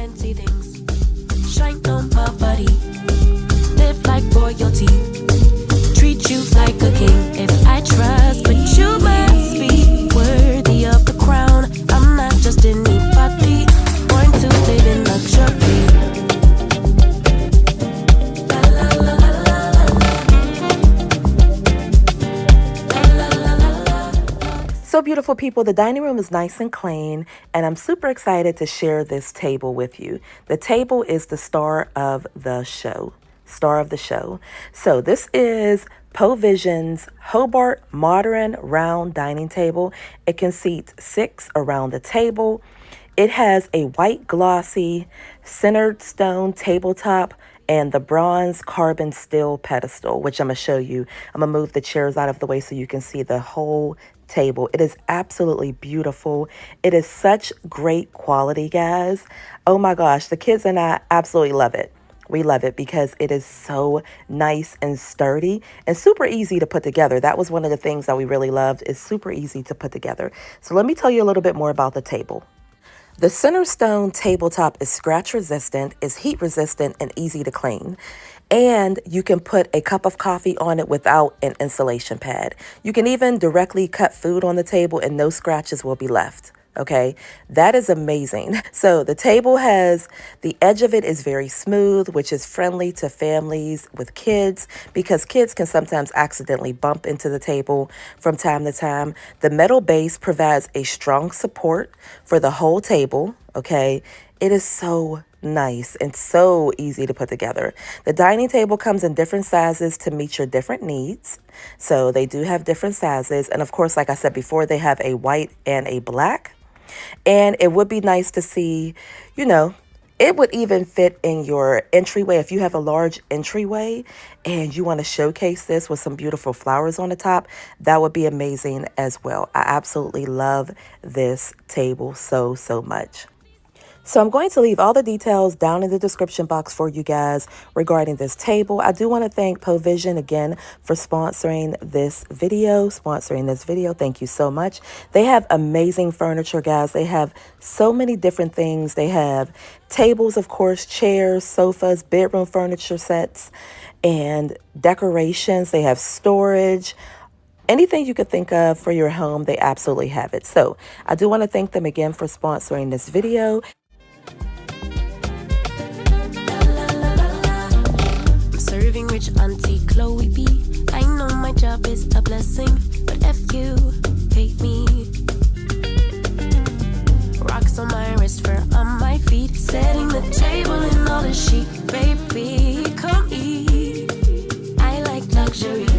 fancy things. Shine on poverty. Live like royalty. Treat you like a king. If I trust, but you must be worthy of the crown. I'm not just anybody, born to live in luxury. La la la la la la la la. So beautiful people, the dining room is nice and clean, and I'm super excited to share this table with you. The table is the star of the show. So this is POVISON's Hobart modern round dining table. It can seat 6 around the table. It has a white glossy centered stone tabletop and the bronze carbon steel pedestal, which I'm gonna show you. I'm gonna move the chairs out of the way so you can see the whole table. It is absolutely beautiful. It is such great quality, guys. Oh my gosh, the kids and I absolutely love it. We love it because it is so nice and sturdy and super easy to put together. That was one of the things that we really loved. It's super easy to put together. So let me tell you a little bit more about the table. The center stone tabletop is scratch resistant, is heat resistant, and easy to clean. And you can put a cup of coffee on it without an insulation pad. You can even directly cut food on the table and no scratches will be left. Okay, that is amazing. So the table has, the edge of it is very smooth, which is friendly to families with kids because kids can sometimes accidentally bump into the table from time to time. The metal base provides a strong support for the whole table. Okay, it is so nice and so easy to put together. The dining table comes in different sizes to meet your different needs. So they do have different sizes. And of course, like I said before, they have a white and a black. And it would be nice to see, you know, it would even fit in your entryway. If you have a large entryway and you want to showcase this with some beautiful flowers on the top, that would be amazing as well. I absolutely love this table so much. So I'm going to leave all the details down in the description box for you guys regarding this table. I do want to thank POVISON again for sponsoring this video. Thank you so much. They have amazing furniture, guys. They have so many different things. They have tables, of course, chairs, sofas, bedroom furniture sets, and decorations. They have storage. Anything you could think of for your home, they absolutely have it. So I do want to thank them again for sponsoring this video. Serving rich Auntie Chloe B. I know my job is a blessing, but if you hate me. Rocks on my wrist, fur on my feet, setting the table in all the chic. Baby, come eat. I like luxury.